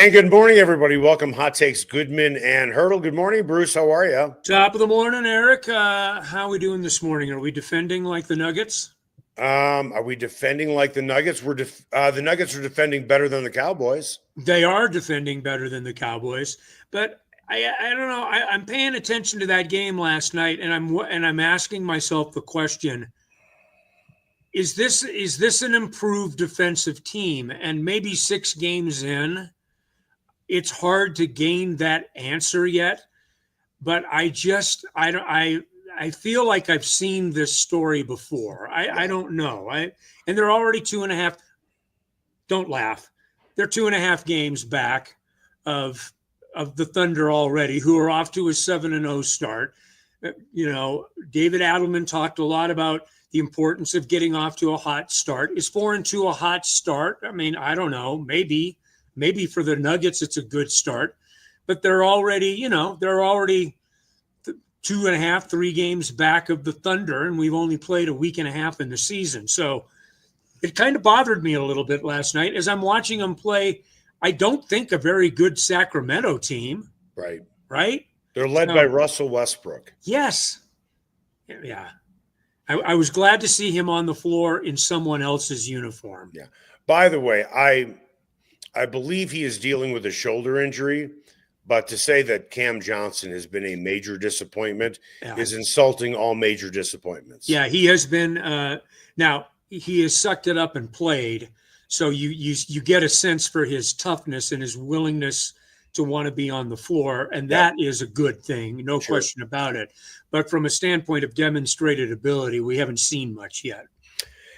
And good morning, everybody. Welcome, Hot Takes Goodman and Haertl. Good morning, Bruce. How are you? Top of the morning, Eric. How are we doing this morning? Are we defending like the Nuggets? Are we defending like the Nuggets? The Nuggets are defending better than the Cowboys. They are defending better than the Cowboys, but I don't know. I'm paying attention to that game last night, and I'm asking myself the question: Is this an improved defensive team? And maybe 6 games in, it's hard to gain that answer yet. But I feel like I've seen this story before. I don't know. And they're already 2.5. Don't laugh. They're 2.5 games back of the Thunder already, who are off to a 7-0 start. David Adelman talked a lot about the importance of getting off to a hot start. Is 4-2 a hot start? I mean, I don't know. Maybe for the Nuggets it's a good start, but they're already 2.5, 3 games back of the Thunder, and we've only played a week and a half in the season. So it kind of bothered me a little bit last night as I'm watching them play. I don't think a very good Sacramento team. Right? They're led by Russell Westbrook. Yes. Yeah. I was glad to see him on the floor in someone else's uniform. Yeah. By the way, I believe he is dealing with a shoulder injury. But to say that Cam Johnson has been a major disappointment is insulting all major disappointments. Yeah, he has been. Now, he has sucked it up and played. So you get a sense for his toughness and his willingness to want to be on the floor. And that is a good thing, no question about it. But from a standpoint of demonstrated ability, we haven't seen much yet.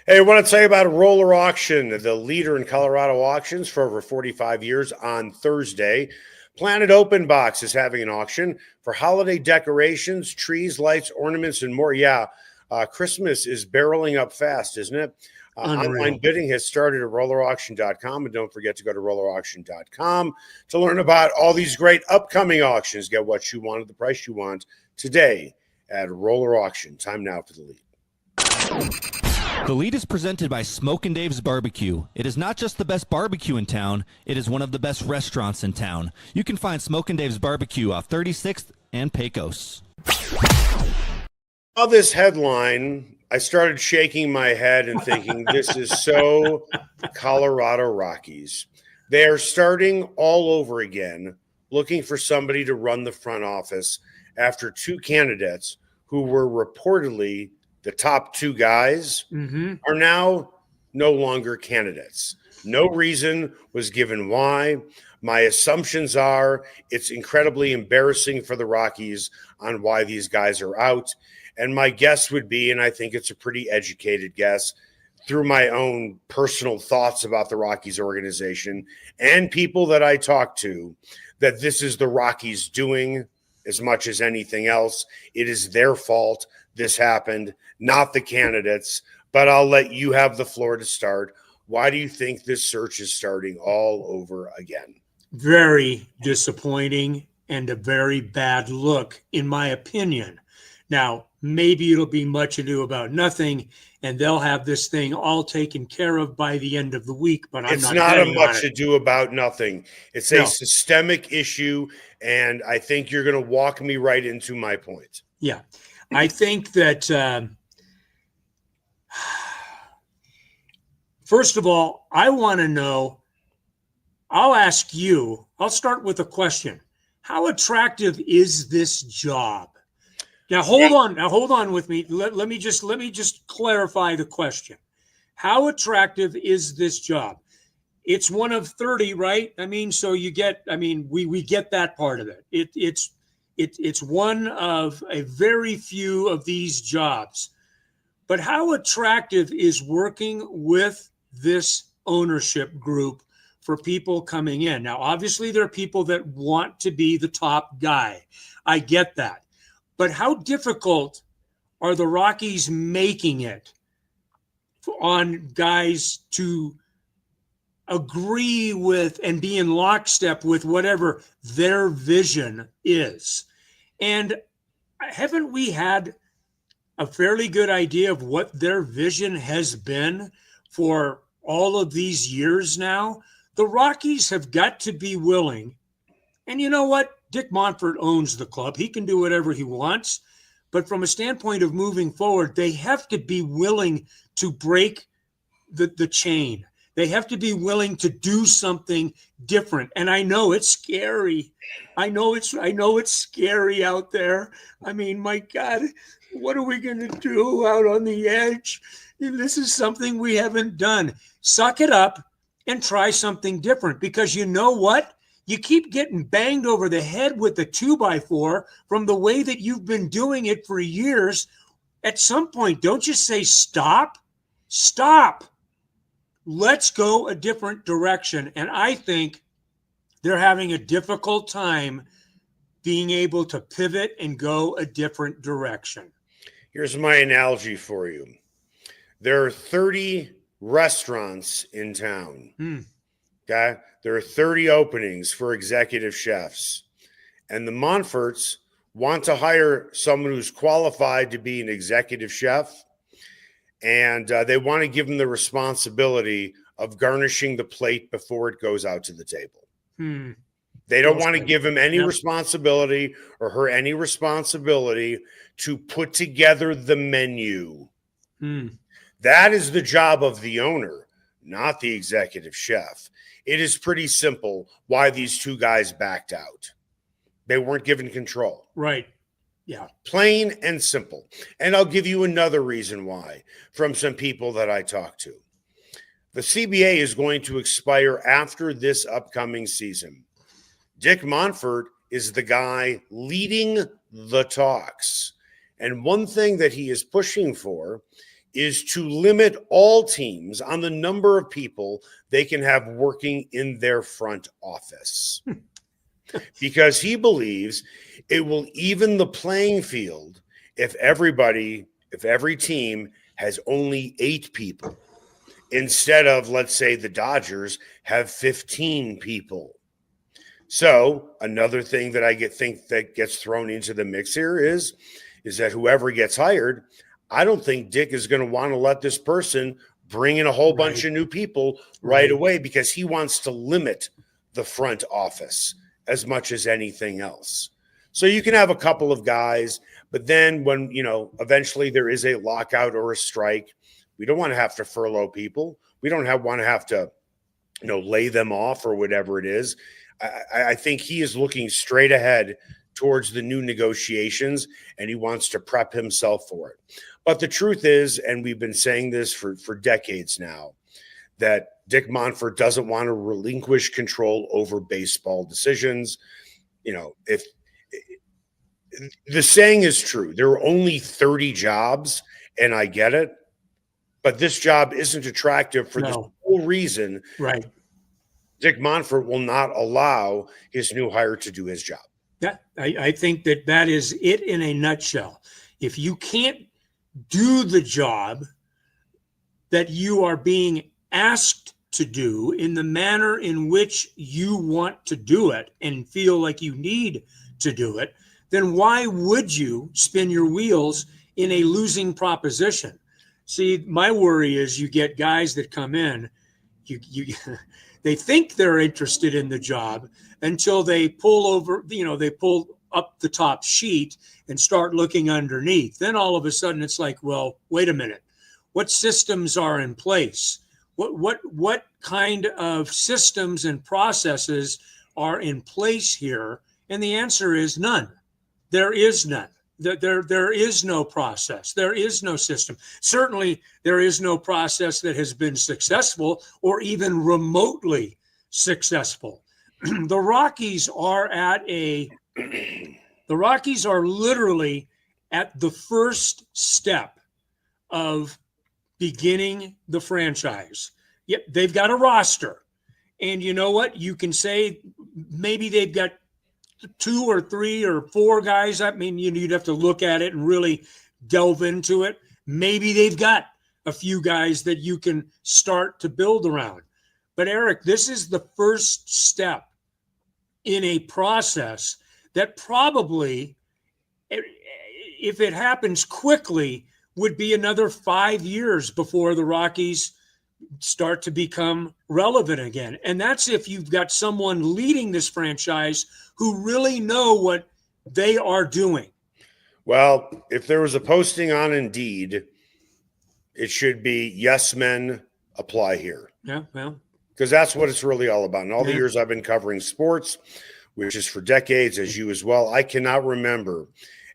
Hey, I want to tell you about Roller Auction, the leader in Colorado auctions for over 45 years. On Thursday, Planet Open Box is having an auction for holiday decorations, trees, lights, ornaments, and more. Yeah, Christmas is barreling up fast, isn't it? Online bidding has started at rollerauction.com, and don't forget to go to rollerauction.com to learn about all these great upcoming auctions. Get what you want at the price you want today at Roller Auction. Time now for the lead. The lead is presented by Smokin' Dave's Barbecue. It is not just the best barbecue in town, it is one of the best restaurants in town. You can find Smokin' Dave's Barbecue off 36th and Pecos. All this headline, I started shaking my head and thinking, this is so Colorado Rockies. They are starting all over again, looking for somebody to run the front office after 2 candidates who were reportedly the top 2 guys are now no longer candidates. No reason was given why. My assumptions are it's incredibly embarrassing for the Rockies on why these guys are out. And my guess would be, and I think it's a pretty educated guess, through my own personal thoughts about the Rockies organization and people that I talk to, that this is the Rockies doing as much as anything else. It is their fault this happened, not the candidates. But I'll let you have the floor to start. Why do you think this search is starting all over again? Very disappointing and a very bad look, in my opinion. Now, maybe it'll be much ado about nothing, and they'll have this thing all taken care of by the end of the week. But it's not a much ado about nothing. It's a systemic issue, and I think you're going to walk me right into my point. Yeah, I think that first of all, I want to know. I'll ask you. I'll start with a question. How attractive is this job? Now, hold on with me. Let me just clarify the question. How attractive is this job? It's one of 30, right? I mean, so we get that part of it. It's one of a very few of these jobs. But how attractive is working with this ownership group for people coming in? Now, obviously, there are people that want to be the top guy. I get that. But how difficult are the Rockies making it on guys to agree with and be in lockstep with whatever their vision is? And haven't we had a fairly good idea of what their vision has been for all of these years now? The Rockies have got to be willing. And you know what? Dick Monfort owns the club. He can do whatever he wants. But from a standpoint of moving forward, they have to be willing to break the chain. They have to be willing to do something different. And I know it's scary. I know it's scary out there. I mean, my God, what are we going to do out on the edge? This is something we haven't done. Suck it up and try something different, because you know what? You keep getting banged over the head with the 2x4 from the way that you've been doing it for years. At some point, don't you say stop? Stop. Let's go a different direction. And I think they're having a difficult time being able to pivot and go a different direction. Here's my analogy for you. There are 30 restaurants in town. Okay? There are 30 openings for executive chefs. And the Monforts want to hire someone who's qualified to be an executive chef. And they want to give them the responsibility of garnishing the plate before it goes out to the table. They don't want to give him any responsibility or her any responsibility to put together the menu. That is the job of the owner, not the executive chef. It is pretty simple why these two guys backed out. They weren't given control. Right. Yeah. Plain and simple. And I'll give you another reason why from some people that I talked to. The CBA is going to expire after this upcoming season. Dick Monfort is the guy leading the talks. And one thing that he is pushing for is to limit all teams on the number of people they can have working in their front office. Because he believes it will even the playing field if every team has only 8 people instead of, let's say, the Dodgers have 15 people. So another thing that I think that gets thrown into the mix here is that whoever gets hired, I don't think Dick is going to want to let this person bring in a whole bunch of new people right away, because he wants to limit the front office as much as anything else. So you can have a couple of guys, but then when, eventually there is a lockout or a strike, we don't want to have to furlough people. We don't want to have to, lay them off or whatever it is. I think he is looking straight ahead towards the new negotiations, and he wants to prep himself for it. But the truth is, and we've been saying this for decades now, that Dick Monfort doesn't want to relinquish control over baseball decisions. If the saying is true, there are only 30 jobs, and I get it, but this job isn't attractive for the whole reason. Right. Dick Monfort will not allow his new hire to do his job. Yeah, I think that is it in a nutshell. If you can't do the job that you are being asked to do in the manner in which you want to do it and feel like you need to do it, then why would you spin your wheels in a losing proposition? See, my worry is you get guys that come in, they think they're interested in the job until they pull over, they pull up the top sheet and start looking underneath. Then all of a sudden it's like, well, wait a minute. What systems are in place? What kind of systems and processes are in place here? And the answer is none. There is none. There is no process. There is no system. Certainly, there is no process that has been successful or even remotely successful. The Rockies are literally at the first step of beginning the franchise. Yep, they've got a roster. And you know what? You can say maybe they've got 2 or 3 or 4 guys. I mean, you'd have to look at it and really delve into it. Maybe they've got a few guys that you can start to build around. But Eric, this is the first step in a process that probably, if it happens quickly, would be another 5 years before the Rockies start to become relevant again. And that's if you've got someone leading this franchise who really know what they are doing. Well, if there was a posting on Indeed, it should be yes men apply here. Yeah, well, because that's what it's really all about. In all the Yeah. years I've been covering sports, which is for decades, as you as well, I cannot remember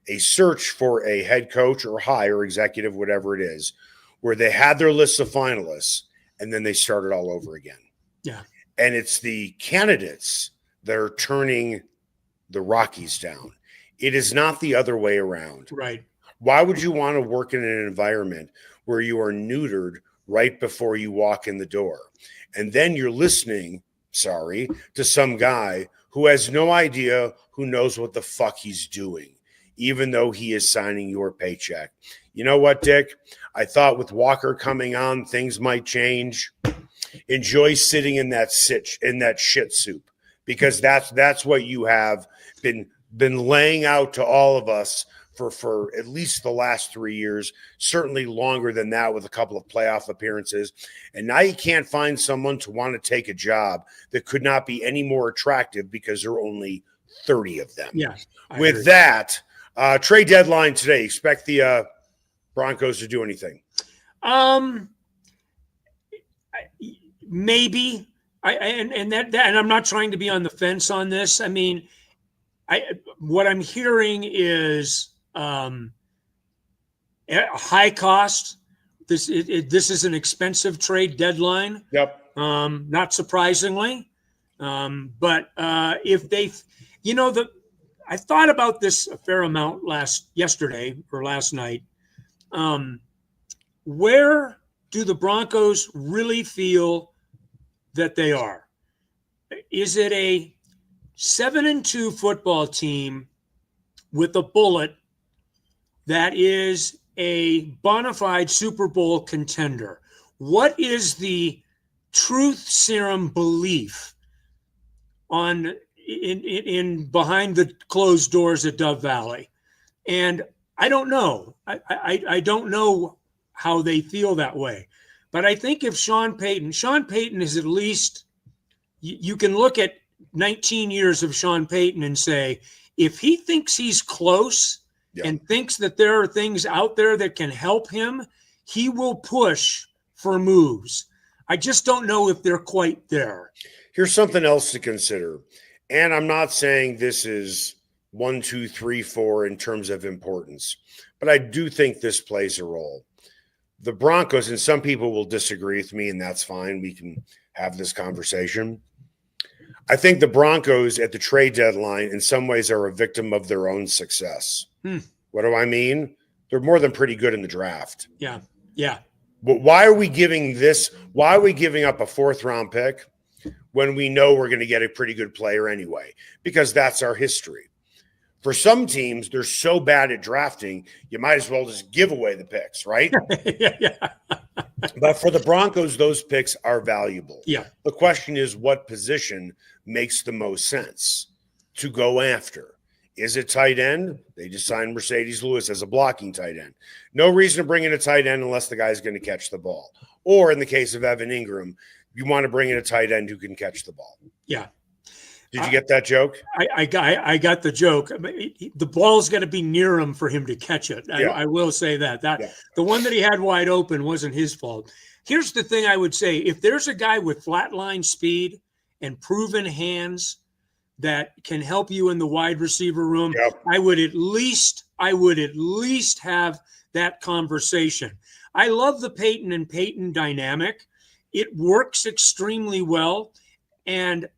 a search for a head coach or hire, executive, whatever it is, where they had their list of finalists and then they started all over again. Yeah. And it's the candidates that are turning the Rockies down. It is not the other way around. right. Why would you want to work in an environment where you are neutered right before you walk in the door? And then you're listening, to some guy who has no idea, who knows what the fuck he's doing, even though he is signing your paycheck. You know what, Dick? I thought with Walker coming on, things might change. Enjoy sitting in that shit soup, because that's what you have been laying out to all of us for at least the last 3 years, certainly longer than that with a couple of playoff appearances. And now you can't find someone to want to take a job that could not be any more attractive because there are only 30 of them. Yeah. With that, trade deadline today, expect the Broncos to do anything? Maybe. And I'm not trying to be on the fence on this. I mean, what I'm hearing is high cost. This is an expensive trade deadline. Yep. Not surprisingly, but if they, I thought about this a fair amount yesterday or last night. Where do the Broncos really feel that they are? Is it a 7-2 football team with a bullet that is a bona fide Super Bowl contender? What is the truth serum belief in behind the closed doors at Dove Valley? And I don't know. I don't know how they feel that way. But I think if Sean Payton is at least, you can look at 19 years of Sean Payton and say, if he thinks he's close and thinks that there are things out there that can help him, he will push for moves. I just don't know if they're quite there. Here's something else to consider. And I'm not saying this is 1, 2, 3, 4 in terms of importance, but I do think this plays a role. The Broncos, and some people will disagree with me, and that's fine. We can have this conversation. I think the Broncos at the trade deadline in some ways are a victim of their own success. What do I mean? They're more than pretty good in the draft. Yeah. But why are we giving up a 4th-round pick when we know we're going to get a pretty good player anyway? Because that's our history. For some teams, they're so bad at drafting, you might as well just give away the picks, right? Yeah. But for the Broncos, those picks are valuable. Yeah. The question is, what position makes the most sense to go after? Is it tight end? They just signed Mercedes Lewis as a blocking tight end. No reason to bring in a tight end unless the guy's going to catch the ball. Or in the case of Evan Ingram, you want to bring in a tight end who can catch the ball. Yeah. Did you get that joke? I got the joke. The ball's got to be near him for him to catch it. I will say that. The one that he had wide open wasn't his fault. Here's the thing I would say. If there's a guy with flatline speed and proven hands that can help you in the wide receiver room, I would at least have that conversation. I love the Peyton and Peyton dynamic. It works extremely well. And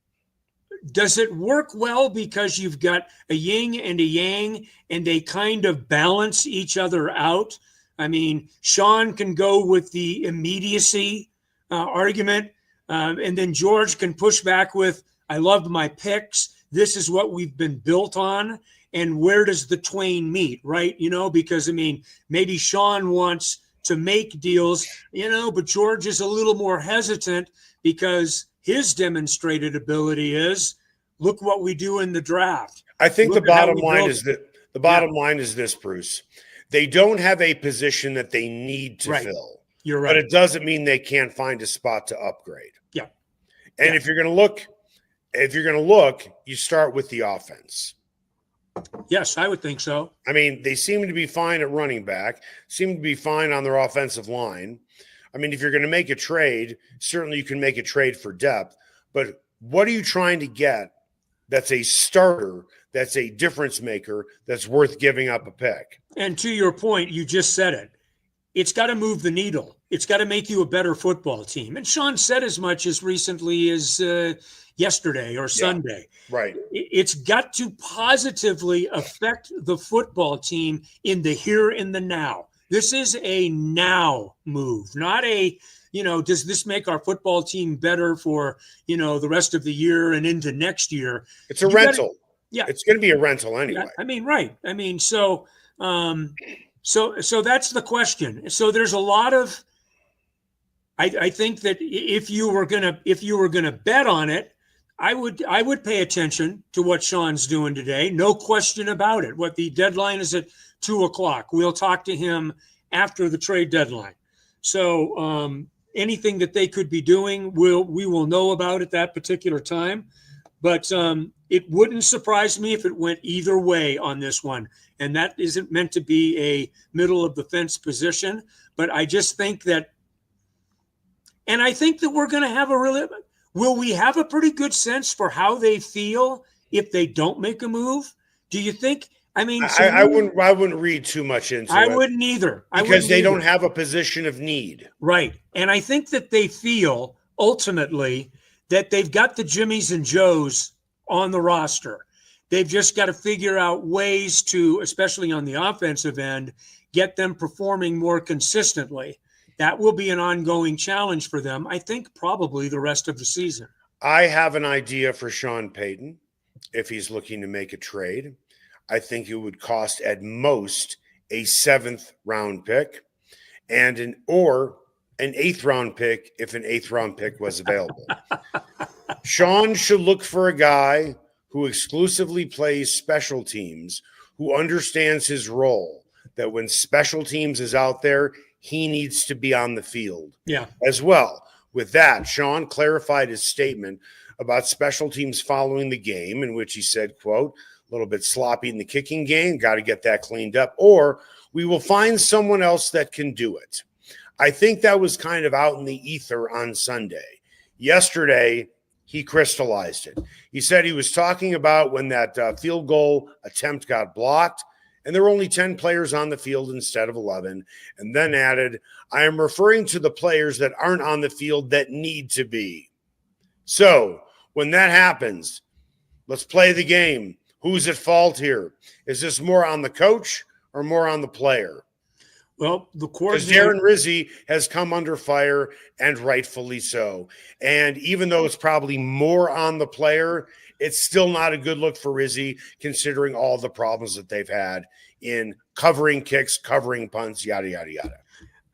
does it work well because you've got a yin and a yang and they kind of balance each other out? I mean, Sean can go with the immediacy argument, and then George can push back with, I loved my picks. This is what we've been built on. And where does the twain meet, right? Because, maybe Sean wants to make deals, but George is a little more hesitant because his demonstrated ability is, look what we do in the draft. I think the bottom line is this, Bruce. They don't have a position that they need to fill. You're but right. it doesn't mean they can't find a spot to upgrade. Yeah. And Yeah. if you're going to look, you start with the offense. Yes, I would think so. I mean, they seem to be fine at running back, seem to be fine on their offensive line. I mean, if you're going to make a trade, certainly you can make a trade for depth, but what are you trying to get that's a starter, that's a difference maker, that's worth giving up a pick? And to your point, you just said it. It's got to move the needle. It's got to make you a better football team. And Sean said as much as recently as yesterday or Sunday. Right. It's got to positively affect the football team in the here and the now. This is a now move, not a, does this make our football team better for, the rest of the year and into next year? It's a rental. Yeah. It's going to be a rental anyway. I mean, right. I mean, so that's the question. So there's a lot of, I think that if you were gonna bet on it, I would pay attention to what Sean's doing today. No question about it. What the deadline is at 2:00. We'll talk to him after the trade deadline. So anything that they could be doing, we will know about at that particular time. But it wouldn't surprise me if it went either way on this one. And that isn't meant to be a middle of the fence position. But I just think that, and I think that we're going to have will we have a pretty good sense for how they feel if they don't make a move? Do you think? I mean, I wouldn't read too much into it. I wouldn't either. Because they don't have a position of need. Right. And I think that they feel ultimately that they've got the Jimmies and Joes on the roster. They've just got to figure out ways to, especially on the offensive end, get them performing more consistently. That will be an ongoing challenge for them, I think, probably the rest of the season. I have an idea for Sean Payton if he's looking to make a trade. I think it would cost at most a 7th round pick and an 8th round pick if an 8th round pick was available. Sean should look for a guy who exclusively plays special teams, who understands his role, that when special teams is out there, he needs to be on the field as well. With that, Sean clarified his statement about special teams following the game, in which he said, quote, a little bit sloppy in the kicking game, got to get that cleaned up, or we will find someone else that can do it. I think that was kind of out in the ether on Sunday. Yesterday, he crystallized it. He said he was talking about when that field goal attempt got blocked, and there were only 10 players on the field instead of 11, and then added, I am referring to the players that aren't on the field that need to be. So when that happens, let's play the game. Who's at fault here? Is this more on the coach or more on the player? Well, because Darren Rizzi has come under fire, and rightfully so. And even though it's probably more on the player, it's still not a good look for Rizzi, considering all the problems that they've had in covering kicks, covering punts, yada, yada, yada.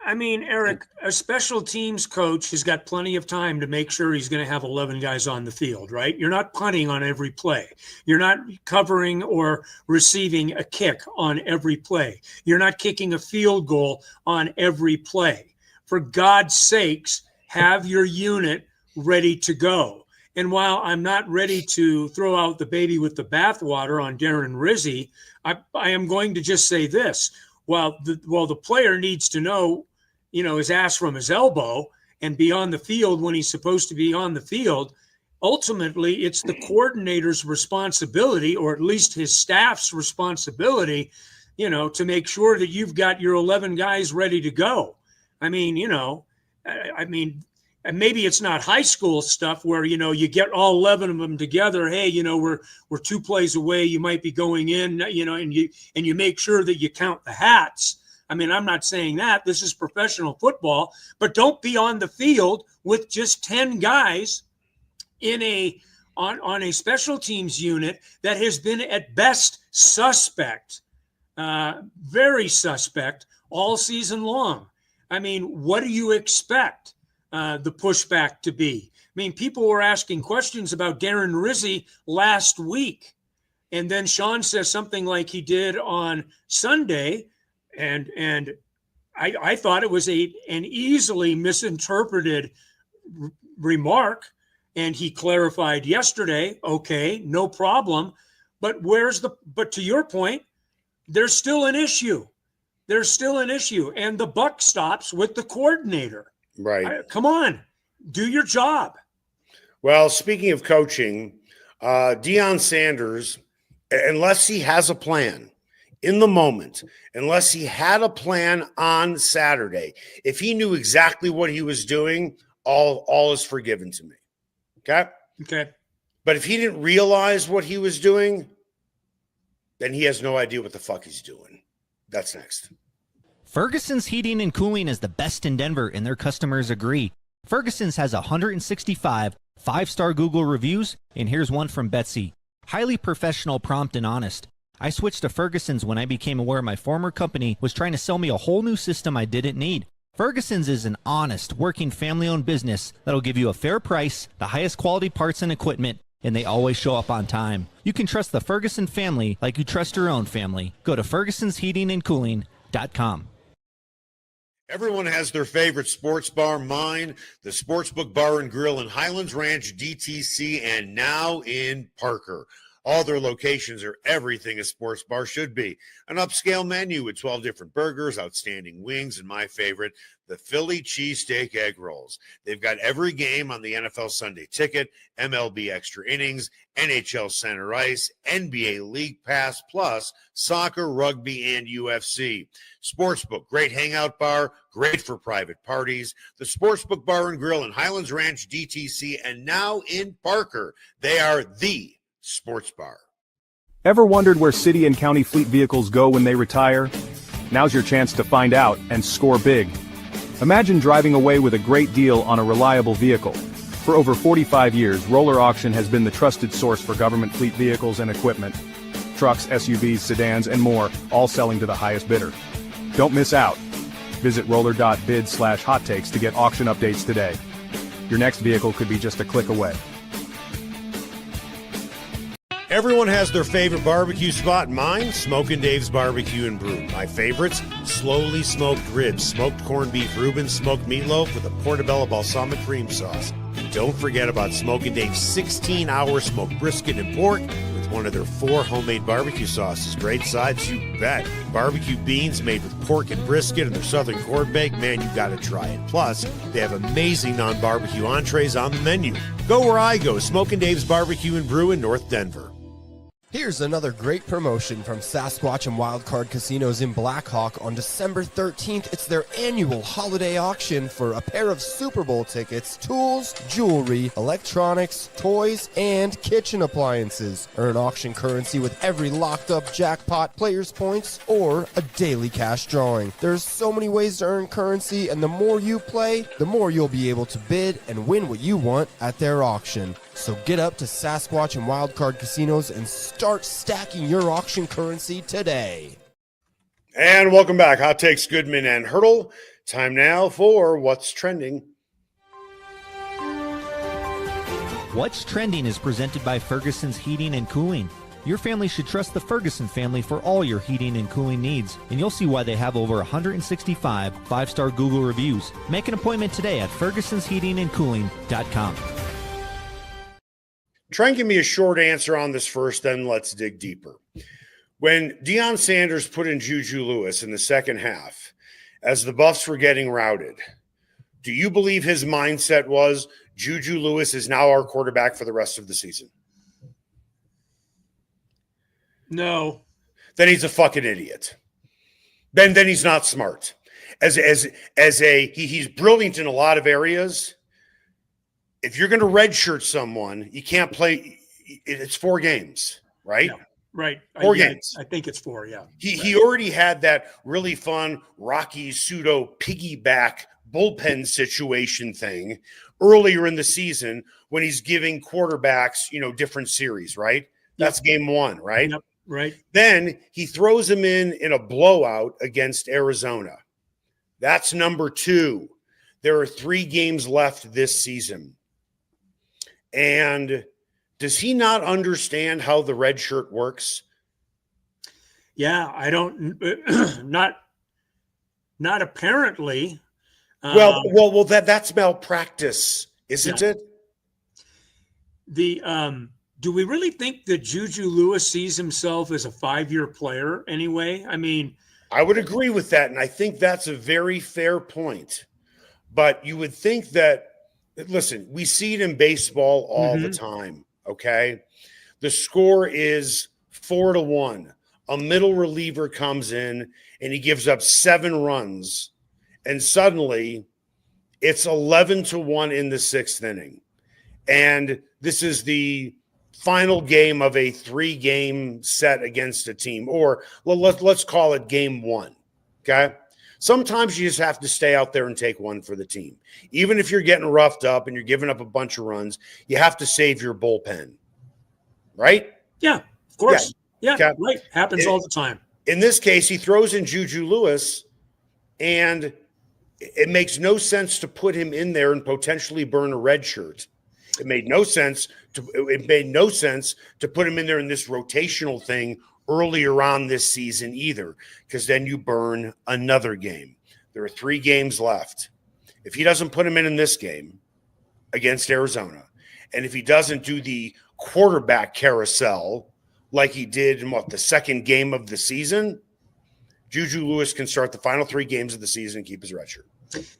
I mean, Eric, a special teams coach has got plenty of time to make sure he's going to have 11 guys on the field, right? You're not punting on every play. You're not covering or receiving a kick on every play. You're not kicking a field goal on every play. For God's sakes, have your unit ready to go. And while I'm not ready to throw out the baby with the bathwater on Darren Rizzi, I am going to just say this. While the player needs to know, his ass from his elbow and be on the field when he's supposed to be on the field, ultimately it's the coordinator's responsibility, or at least his staff's responsibility, to make sure that you've got your 11 guys ready to go. I mean, and maybe it's not high school stuff where, you get all 11 of them together. Hey, we're 2 plays away. You might be going in, and you make sure that you count the hats. I mean, I'm not saying that. This is professional football, but don't be on the field with just 10 guys on a special teams unit that has been at best suspect, very suspect all season long. I mean, what do you expect the pushback to be? I mean, people were asking questions about Darren Rizzi last week, and then Sean says something like he did on Sunday, and I thought it was an easily misinterpreted remark, and he clarified yesterday. Okay, no problem. But but to your point, there's still an issue. There's still an issue, and the buck stops with the coordinator. Right. Come on, do your job. Well, speaking of coaching, Deion Sanders, unless he has a plan in the moment, unless he had a plan on Saturday, if he knew exactly what he was doing, all is forgiven to me. Okay? Okay. But if he didn't realize what he was doing, then he has no idea what the fuck he's doing. That's next. Ferguson's Heating and Cooling is the best in Denver, and their customers agree. Ferguson's has 165 5-star Google reviews, and here's one from Betsy. Highly professional, prompt, and honest. I switched to Ferguson's when I became aware my former company was trying to sell me a whole new system I didn't need. Ferguson's is an honest, working, family-owned business that'll give you a fair price, the highest quality parts and equipment, and they always show up on time. You can trust the Ferguson family like you trust your own family. Go to fergusonsheatingandcooling.com. Everyone has their favorite sports bar. Mine, the Sportsbook Bar and Grill in Highlands Ranch, DTC, and now in Parker. All their locations are everything a sports bar should be. An upscale menu with 12 different burgers, outstanding wings, and my favorite, the Philly cheesesteak egg rolls. They've got every game on the NFL Sunday Ticket, MLB Extra Innings, NHL Center Ice, NBA League Pass, plus soccer, rugby, and UFC. Sportsbook, great hangout bar, great for private parties. The Sportsbook Bar and Grill in Highlands Ranch, DTC, and now in Parker. They are the sports bar. Ever wondered where city and county fleet vehicles go when they retire? Now's your chance to find out and score big. Imagine driving away with a great deal on a reliable vehicle. For over 45 years, Roller Auction has been the trusted source for government fleet vehicles and equipment. Trucks, SUVs, sedans, and more, all selling to the highest bidder. Don't miss out. Visit roller.bid/hot takes to get auction updates today. Your next vehicle could be just a click away. Everyone has their favorite barbecue spot. Mine, Smokin' Dave's Barbecue and Brew. My favorites, slowly smoked ribs, smoked corned beef Reuben, smoked meatloaf with a portobello balsamic cream sauce. Don't forget about Smokin' Dave's 16-hour smoked brisket and pork with one of their 4 homemade barbecue sauces. Great sides, you bet. Barbecue beans made with pork and brisket and their southern corn bake. Man, you gotta try it. Plus, they have amazing non-barbecue entrees on the menu. Go where I go, Smokin' Dave's Barbecue and Brew in North Denver. Here's another great promotion from Sasquatch and Wildcard Casinos in Blackhawk. On December 13th, it's their annual holiday auction for a pair of Super Bowl tickets, tools, jewelry, electronics, toys, and kitchen appliances. Earn auction currency with every locked-up jackpot, players' points, or a daily cash drawing. There's so many ways to earn currency, and the more you play, the more you'll be able to bid and win what you want at their auction. So get up to Sasquatch and Wildcard Casinos and start stacking your auction currency today. And welcome back. Hot Takes, Goodman and Haertl. Time now for What's Trending. What's Trending is presented by Ferguson's Heating and Cooling. Your family should trust the Ferguson family for all your heating and cooling needs, and you'll see why they have over 165 5-star Google reviews. Make an appointment today at fergusonsheatingandcooling.com. Try and give me a short answer on this first, then let's dig deeper. When Deion Sanders put in JuJu Lewis in the second half, as the Buffs were getting routed, do you believe his mindset was JuJu Lewis is now our quarterback for the rest of the season? No. Then he's a fucking idiot. Then he's not smart. He's brilliant in a lot of areas. If you're going to redshirt someone, you can't play. It's 4 games, right? Yeah, right. 4 games. I think it's 4, yeah. He already had that really fun Rockies pseudo piggyback bullpen situation thing earlier in the season when he's giving quarterbacks, different series, right? That's game 1, right? Yep, right. Then he throws him in a blowout against Arizona. That's number 2. There are 3 games left this season. And does he not understand how the red shirt works? Yeah, I don't Not apparently. Well, that's malpractice, isn't it? Do we really think that JuJu Lewis sees himself as a 5-year player anyway? I mean, I would agree with that, and I think that's a very fair point. But you would think that, listen, we see it in baseball all the time, okay? The score is 4-1. A middle reliever comes in, and he gives up 7 runs, and suddenly it's 11-1 in the 6th inning. And this is the final game of a 3-game set against a team, or let's call it game 1, okay? Sometimes you just have to stay out there and take one for the team. Even if you're getting roughed up and you're giving up a bunch of runs, you have to save your bullpen, right? Yeah, of course. Yeah, okay. Right. Happens all the time. In this case, he throws in JuJu Lewis, and it makes no sense to put him in there and potentially burn a red shirt. It made no sense to put him in there in this rotational thing earlier on this season either, because then you burn another game. There are 3 games left. If he doesn't put him in this game against Arizona, and if he doesn't do the quarterback carousel like he did in the 2nd game of the season, JuJu Lewis can start the final 3 games of the season and keep his red shirt.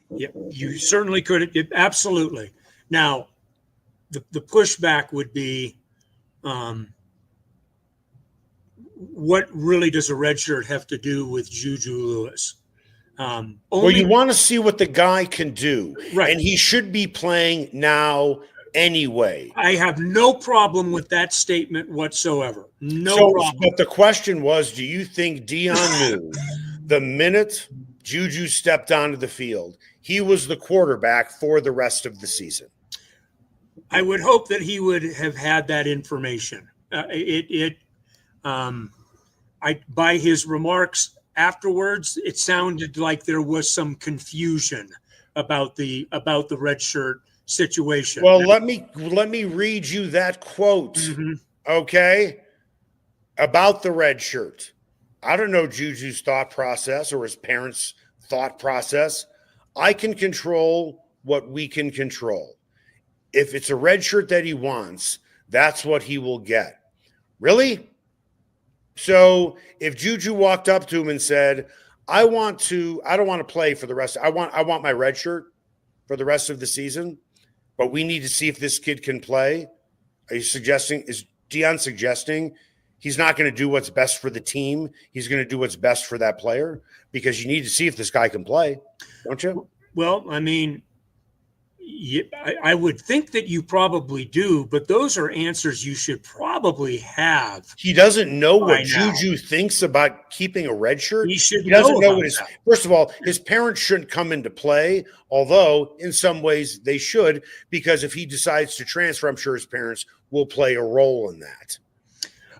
Yeah, you certainly could. Absolutely. Now, the pushback would be, what really does a red shirt have to do with JuJu Lewis? Well, you want to see what the guy can do, right? And he should be playing now anyway. I have no problem with that statement whatsoever. No problem. But the question was, do you think Deion knew the minute JuJu stepped onto the field, he was the quarterback for the rest of the season? I would hope that he would have had that information. By his remarks afterwards, it sounded like there was some confusion about the red shirt situation. Well, let me read you that quote, okay, about the red shirt. I don't know JuJu's thought process or his parents' thought process. I can control what we can control. If it's a red shirt that he wants, that's what he will get. Really? So if JuJu walked up to him and said, I don't want to play for the rest. I want my red shirt for the rest of the season, but we need to see if this kid can play. Is Deion suggesting he's not going to do what's best for the team? He's going to do what's best for that player, because you need to see if this guy can play, don't you? Well, I mean, I would think that you probably do, but those are answers you should probably have. He doesn't know what JuJu thinks about keeping a red shirt. He doesn't know what first of all, his parents shouldn't come into play, although in some ways they should, because if he decides to transfer, I'm sure his parents will play a role in that.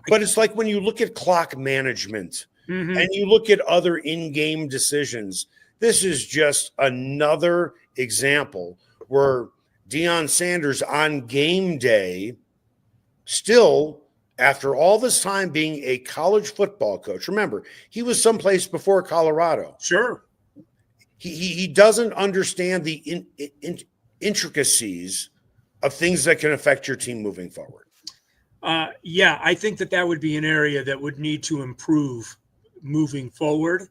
But it's like when you look at clock management and you look at other in-game decisions, this is just another example where Deion Sanders on game day, still, after all this time being a college football coach, remember, he was someplace before Colorado. Sure. He doesn't understand the intricacies of things that can affect your team moving forward. Yeah, I think that would be an area that would need to improve moving forward.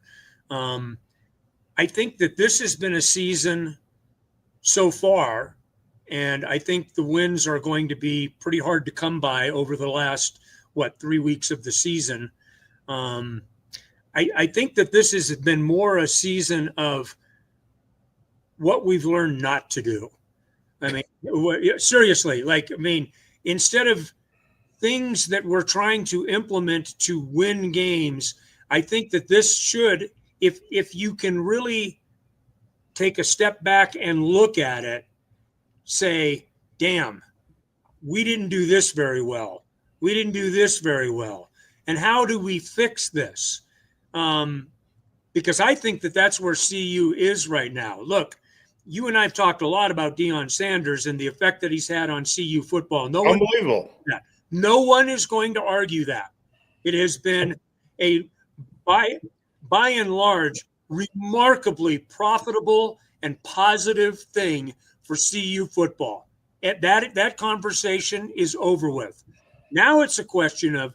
I think that this has been a season so far, and I think the wins are going to be pretty hard to come by over the last 3 weeks of the season. I think that this has been more a season of what we've learned not to do. I mean, seriously, instead of things that we're trying to implement to win games, I think that this should, if you can really take a step back and look at it, say, damn, we didn't do this very well. We didn't do this very well. And how do we fix this? Because I think that that's where CU is right now. Look, you and I have talked a lot about Deion Sanders and the effect that he's had on CU football. Unbelievable. No one is going to argue that. It has been by and large, remarkably profitable and positive thing for CU football. And that conversation is over with. Now it's a question of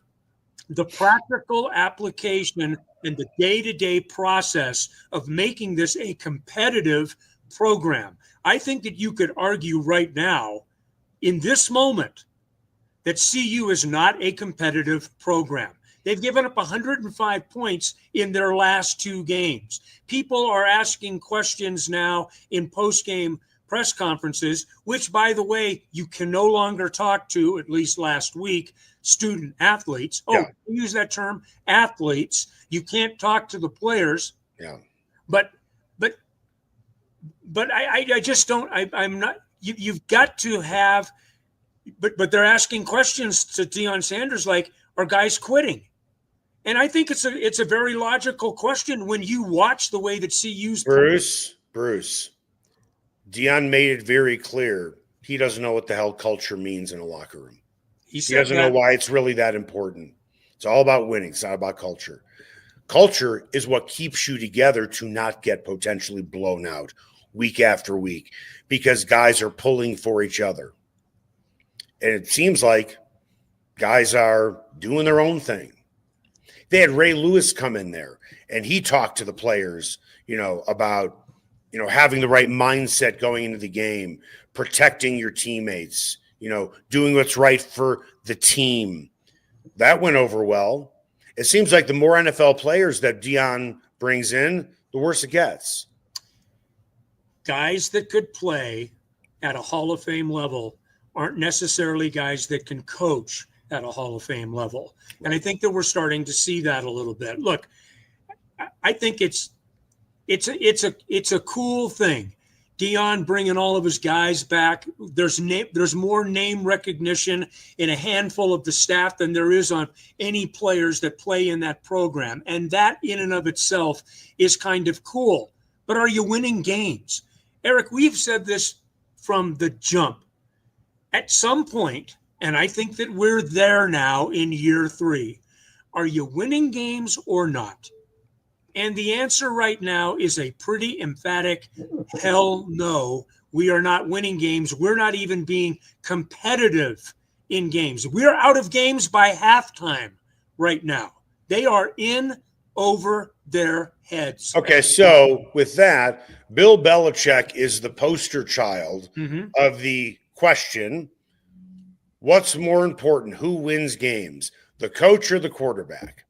the practical application and the day-to-day process of making this a competitive program. I think that you could argue right now, in this moment, that CU is not a competitive program. They've given up 105 points in their last 2 games. People are asking questions now in post-game press conferences, which, by the way, you can no longer talk to, at least last week, student athletes. Oh, yeah. Use that term, athletes. You can't talk to the players. Yeah. But I just don't. I'm not. You've got to have. But they're asking questions to Deion Sanders like, are guys quitting? And I think it's a very logical question when you watch the way that CU's Bruce. Deion made it very clear he doesn't know what the hell culture means in a locker room. He doesn't know why it's really that important. It's all about winning. It's not about culture. Culture is what keeps you together to not get potentially blown out week after week because guys are pulling for each other. And it seems like guys are doing their own thing. They had Ray Lewis come in there, and he talked to the players, about, having the right mindset going into the game, protecting your teammates, doing what's right for the team. That went over well. It seems like the more NFL players that Deion brings in, the worse it gets. Guys that could play at a Hall of Fame level aren't necessarily guys that can coach at a Hall of Fame level. And I think that we're starting to see that a little bit. Look, I think it's a cool thing. Deion bringing all of his guys back. There's more name recognition in a handful of the staff than there is on any players that play in that program. And that in and of itself is kind of cool. But are you winning games? Eric, we've said this from the jump. At some point, and I think that we're there now in year 3, are you winning games or not? And the answer right now is a pretty emphatic hell no. We are not winning games. We're not even being competitive in games. We're out of games by halftime right now. They are in over their heads. Okay, so with that, Bill Belichick is the poster child of the question, what's more important? Who wins games, the coach or the quarterback?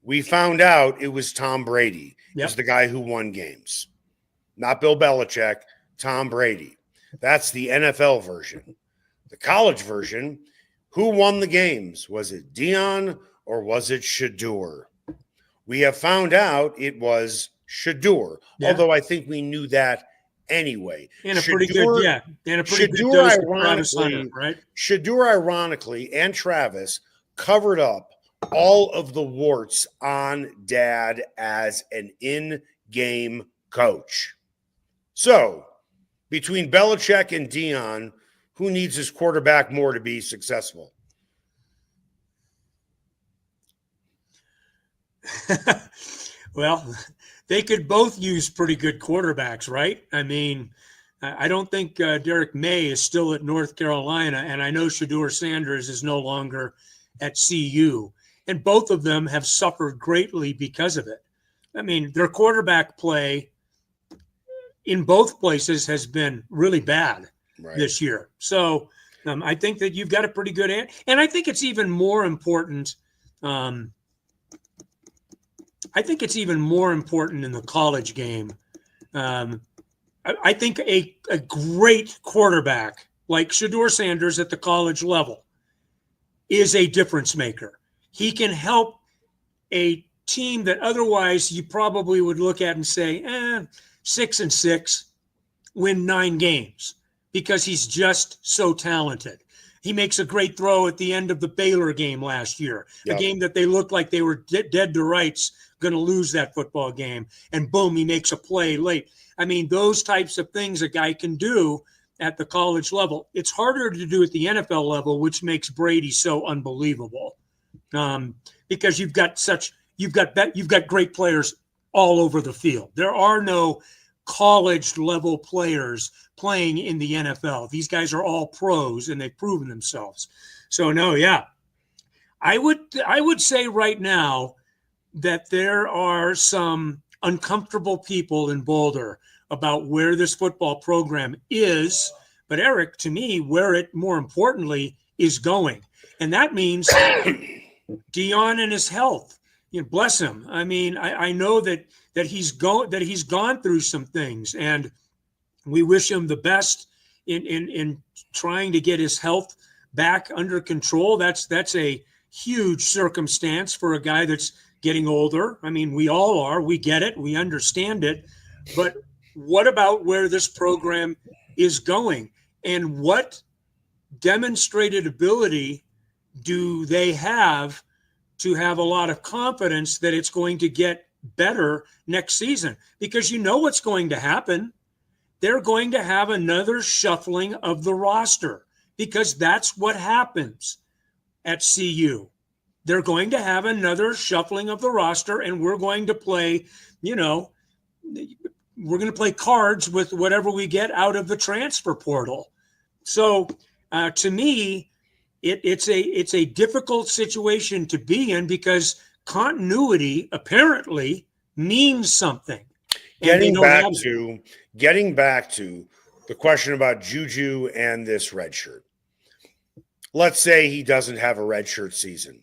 We found out it was Tom Brady. Yep. Is the guy who won games. Not Bill Belichick, Tom Brady. That's the NFL version. The college version, who won the games? Was it Deion or was it Shedeur? We have found out it was Shedeur, although I think we knew that anyway. And a pretty good dose of Travis Hunter, right? Shedeur, ironically, and Travis covered up all of the warts on Dad as an in-game coach. So, between Belichick and Deion, who needs his quarterback more to be successful? Well, they could both use pretty good quarterbacks, right? I mean, I don't think Derek May is still at North Carolina, and I know Shedeur Sanders is no longer at CU. And both of them have suffered greatly because of it. I mean, their quarterback play in both places has been really bad this year. So I think that you've got a pretty good answer. And I think it's even more important. I think it's even more important in the college game. I think a great quarterback like Shedeur Sanders at the college level is a difference maker. He can help a team that otherwise you probably would look at and say, 6-6, win 9 games, because he's just so talented. He makes a great throw at the end of the Baylor game last year, a game that they looked like they were dead to rights, going to lose that football game. And boom, he makes a play late. I mean, those types of things a guy can do at the college level. It's harder to do at the NFL level, which makes Brady so unbelievable. Because you've got great players all over the field. There are no college level players playing in the NFL. These guys are all pros and they've proven themselves. So no, yeah. I would say right now that there are some uncomfortable people in Boulder about where this football program is, but Eric, to me, where it more importantly is going. And that means Dion and his health. Bless him. I mean, I know that he's gone through some things, and we wish him the best in trying to get his health back under control. That's a huge circumstance for a guy that's getting older. I mean, we all are. We get it. We understand it. But what about where this program is going, and what demonstrated ability do they have to have a lot of confidence that it's going to get better next season? Because you know what's going to happen. They're going to have another shuffling of the roster, because that's what happens at CU. They're going to have another shuffling of the roster, and we're going to play, we're going to play cards with whatever we get out of the transfer portal. So to me, it's a difficult situation to be in, because continuity apparently means something. Getting back to the question about JuJu and this red shirt. Let's say he doesn't have a red shirt season.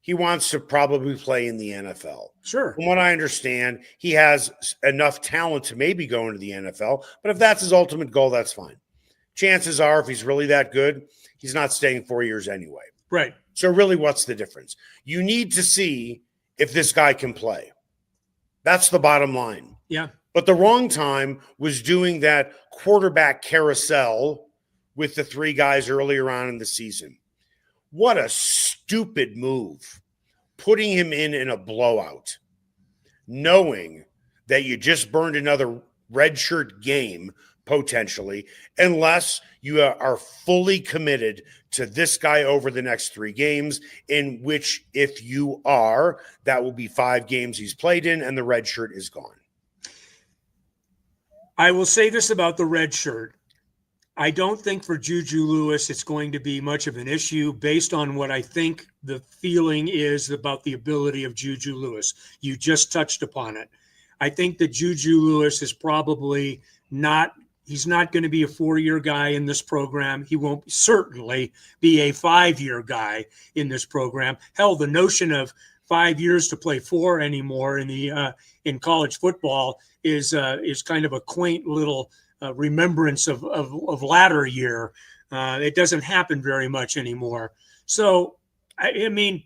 He wants to probably play in the NFL. Sure. From what I understand, he has enough talent to maybe go into the NFL, but if that's his ultimate goal, that's fine. Chances are, if he's really that good, he's not staying 4 years anyway. Right. So really, what's the difference? You need to see if this guy can play. That's the bottom line. Yeah. But the wrong time was doing that quarterback carousel with the three guys earlier on in the season. What a stupid move, putting him in a blowout, knowing that you just burned another redshirt game potentially, unless you are fully committed to this guy over the next 3 games, in which, if you are, that will be 5 games he's played in and the red shirt is gone. I will say this about the red shirt. I don't think for JuJu Lewis it's going to be much of an issue, based on what I think the feeling is about the ability of JuJu Lewis. You just touched upon it. I think that JuJu Lewis is probably not – he's not going to be a 4-year guy in this program. He won't certainly be a 5-year guy in this program. Hell, the notion of 5 years to play 4 anymore in college football is kind of a quaint little – remembrance of latter year. It doesn't happen very much anymore. So, I mean,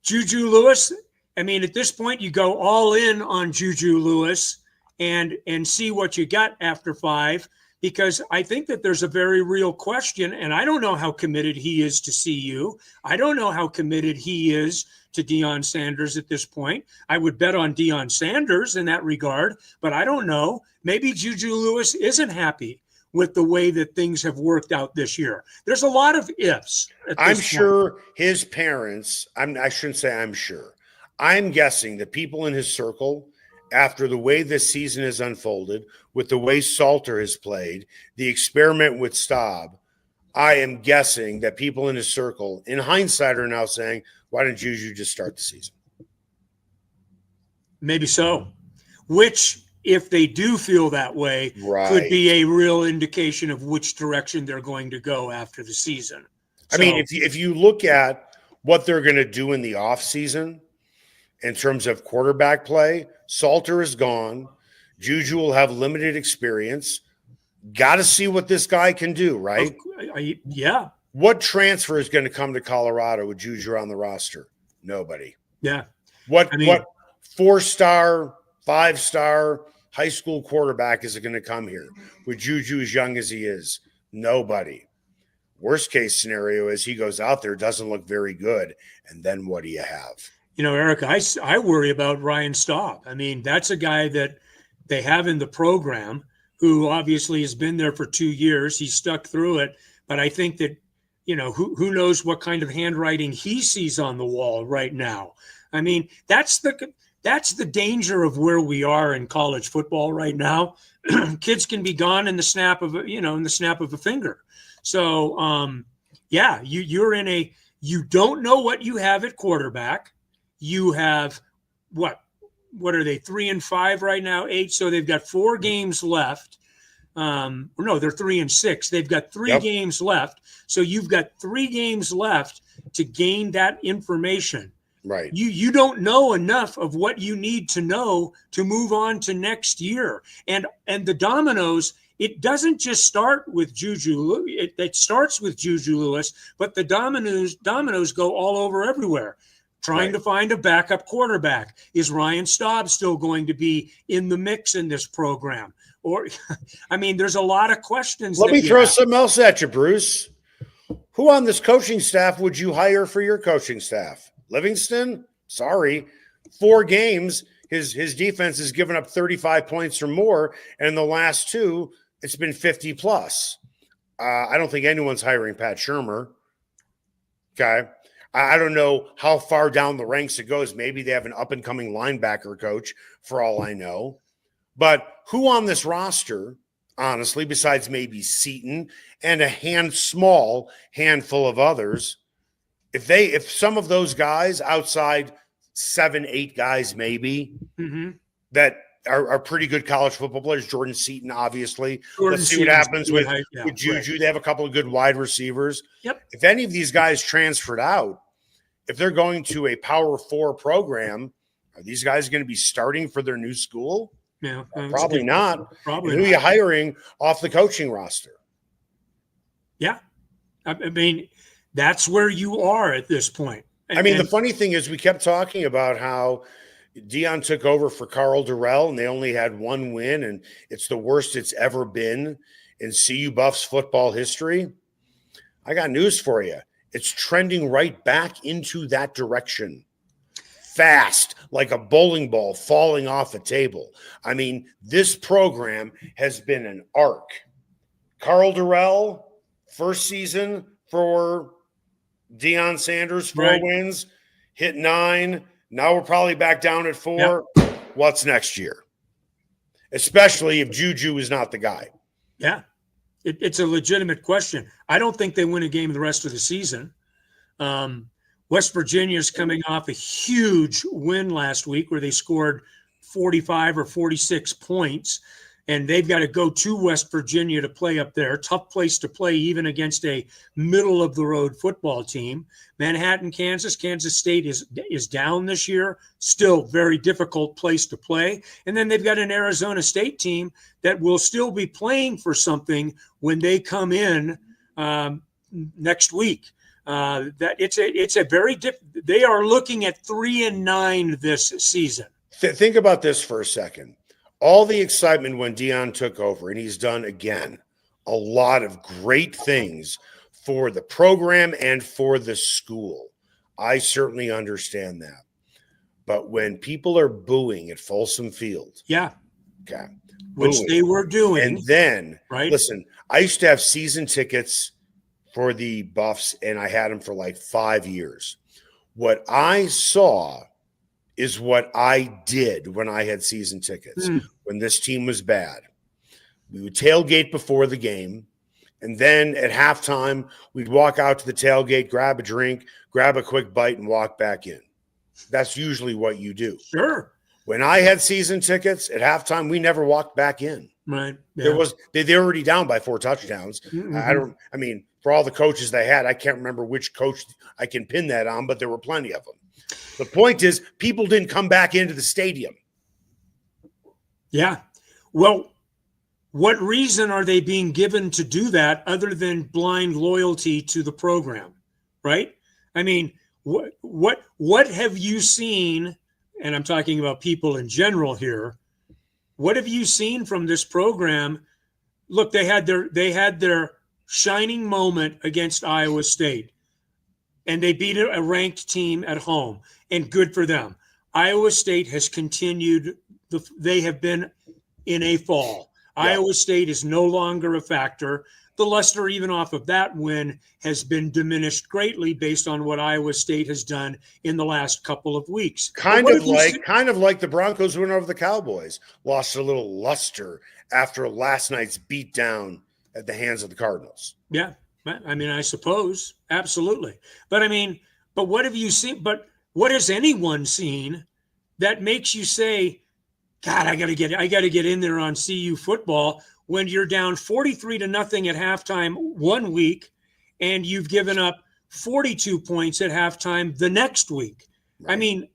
JuJu Lewis, I mean, at this point, you go all in on JuJu Lewis and see what you got after 5, because I think that there's a very real question, and I don't know how committed he is to CU. I don't know how committed he is to Deion Sanders at this point. I would bet on Deion Sanders in that regard, but I don't know. Maybe JuJu Lewis isn't happy with the way that things have worked out this year. There's a lot of ifs. I'm sure his parents, I shouldn't say I'm sure. I'm guessing the people in his circle, after the way this season has unfolded, with the way Salter has played, the experiment with Staub, I am guessing that people in his circle, in hindsight, are now saying, why didn't JuJu just start the season? Maybe so. Which, if they do feel that way, could be a real indication of which direction they're going to go after the season. I mean, if you look at what they're going to do in the offseason in terms of quarterback play, Salter is gone. JuJu will have limited experience. Got to see what this guy can do, right? Yeah. What transfer is going to come to Colorado with JuJu on the roster? Nobody. Yeah. What 4-star, 5-star high school quarterback is going to come here with JuJu as young as he is? Nobody. Worst case scenario is he goes out there, doesn't look very good, and then what do you have? You know, Eric, I worry about Ryan Staub. I mean, that's a guy that they have in the program who obviously has been there for 2 years. He's stuck through it. But I think that, you know, who knows what kind of handwriting he sees on the wall right now. I mean, that's that's the danger of where we are in college football right now. Kids can be gone in the snap of a finger. So, you don't know what you have at quarterback. You have what are they, 3-5 right now, 8. So they've got 4 games left. No, they're 3-6. They've got 3 games left. So you've got 3 games left to gain that information. Right. You don't know enough of what you need to know to move on to next year. And the dominoes, it doesn't just start with JuJu Lewis. It starts with JuJu Lewis, but the dominoes go all over everywhere. Trying to find a backup quarterback. Is Ryan Staub still going to be in the mix in this program? Or, I mean, there's a lot of questions. Let me throw something else at you, Bruce. Who on this coaching staff would you hire for your coaching staff? Livingston? Sorry. 4 games, his defense has given up 35 points or more, and in the last 2, it's been 50 plus. I don't think anyone's hiring Pat Shurmur. Okay. I don't know how far down the ranks it goes. Maybe they have an up-and-coming linebacker coach, for all I know. But who on this roster, honestly, besides maybe Seton and a small handful of others, if some of those guys outside 7-8 guys maybe that are pretty good college football players, Jordan Seton, obviously. Let's see what happens with JuJu. Right. They have a couple of good wide receivers. Yep. If any of these guys transferred out, if they're going to a Power 4 program, are these guys going to be starting for their new school? Yeah, probably not. Probably. Who are you hiring off the coaching roster? Yeah. I mean, that's where you are at this point. The funny thing is we kept talking about how Deion took over for Carl Durrell and they only had 1 win, and it's the worst it's ever been in CU Buffs football history. I got news for you. It's trending right back into that direction. Fast, like a bowling ball falling off a table. I mean, this program has been an arc. Carl Durrell, first season for Deion Sanders, 4 wins, hit 9. Now we're probably back down at 4. Yep. What's next year? Especially if JuJu is not the guy. Yeah. It's a legitimate question. I don't think they win a game the rest of the season. West Virginia is coming off a huge win last week where they scored 45 or 46 points, and they've got to go to West Virginia to play up there. Tough place to play even against a middle-of-the-road football team. Manhattan, Kansas State is down this year. Still very difficult place to play. And then they've got an Arizona State team that will still be playing for something when they come in next week. That it's a very they are looking at 3-9 this season. Think about this for a second. All the excitement when Deion took over, and he's done, again, a lot of great things for the program and for the school. I certainly understand that. But when people are booing at Folsom Field. Yeah. Okay. Which they were doing. And then, right? Listen, I used to have season tickets for the Buffs, and I had them for like 5 years. What I saw is what I did when I had season tickets, when this team was bad. We would tailgate before the game, and then at halftime, we'd walk out to the tailgate, grab a drink, grab a quick bite, and walk back in. That's usually what you do. Sure. When I had season tickets at halftime, we never walked back in. Right. Yeah. They're already down by 4 touchdowns. For all the coaches they had, I can't remember which coach I can pin that on, but there were plenty of them. The point is, people didn't come back into the stadium. Yeah. Well, what reason are they being given to do that other than blind loyalty to the program? Right? I mean, what have you seen, and I'm talking about people in general here, what have you seen from this program? Look, they had their shining moment against Iowa State, and they beat a ranked team at home, and good for them. Iowa State has continued. They have been in a fall. Iowa State is no longer a factor. The luster, even off of that win, has been diminished greatly based on what Iowa State has done in the last couple of weeks. Kind of like the Broncos went over the Cowboys, lost a little luster after last night's beatdown at the hands of the Cardinals. Yeah, I mean, I suppose, absolutely. But I mean, but what have you seen? But what has anyone seen that makes you say, God, I got to get in there on CU football when you're down 43-0 at halftime one week and you've given up 42 points at halftime the next week? Right. I mean,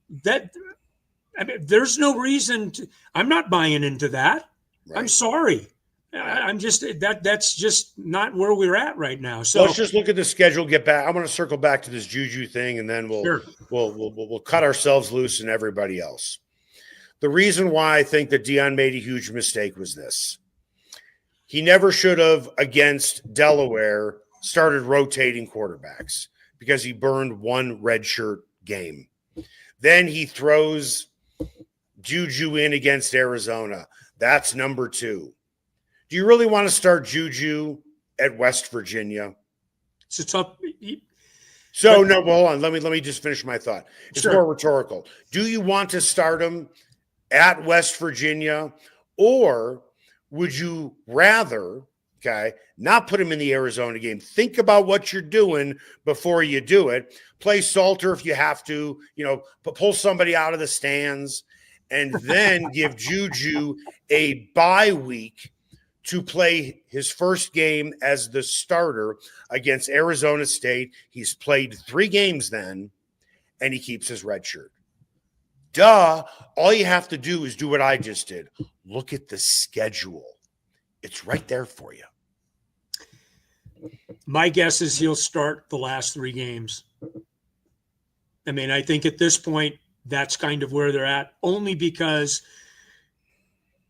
there's no reason to, I'm not buying into that. Right. I'm sorry. I'm just that's just not where we're at right now. So let's just look at the schedule. Get back. I'm going to circle back to this JuJu thing, and then we'll cut ourselves loose and everybody else. The reason why I think that Deion made a huge mistake was this: he never should have, against Delaware, started rotating quarterbacks because he burned one redshirt game. Then he throws JuJu in against Arizona. That's number 2. Do you really want to start JuJu at West Virginia? It's a tough. So no, well, hold on. Let me just finish my thought. It's Sure. more rhetorical. Do you want to start him at West Virginia, or would you rather, not put him in the Arizona game? Think about what you're doing before you do it. Play Salter if you have to, pull somebody out of the stands, and then give JuJu a bye week to play his first game as the starter against Arizona State. He's played 3 games then, and he keeps his red shirt. Duh. All you have to do is do what I just did. Look at the schedule. It's right there for you. My guess is he'll start the last 3 games. I mean, I think at this point, that's kind of where they're at, only because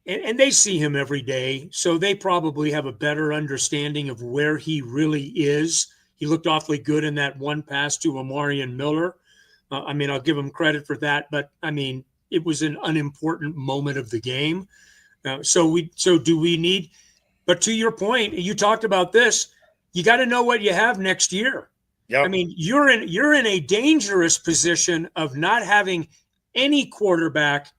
and they see him every day, so they probably have a better understanding of where he really is. He looked awfully good in that one pass to Amarian Miller. I mean, I'll give him credit for that, but I mean, it was an unimportant moment of the game. So do we need? But to your point, you talked about this. You got to know what you have next year. Yep. I mean, you're in a dangerous position of not having any quarterback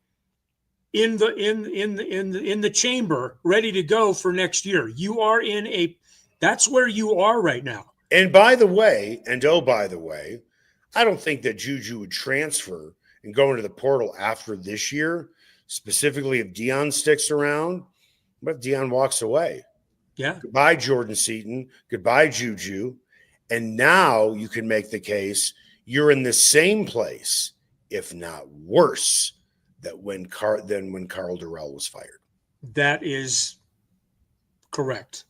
in the chamber ready to go for next year. That's where you are right now. And by the way, I don't think that JuJu would transfer and go into the portal after this year, specifically if Deion sticks around. But if Deion walks away. Yeah. Goodbye, Jordan Seaton. Goodbye, JuJu. And now you can make the case you're in the same place, if not worse, than when Karl Dorrell was fired. That is correct.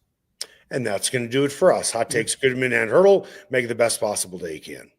And that's going to do it for us. Hot Takes, Goodman and Haertl. Make it the best possible day you can.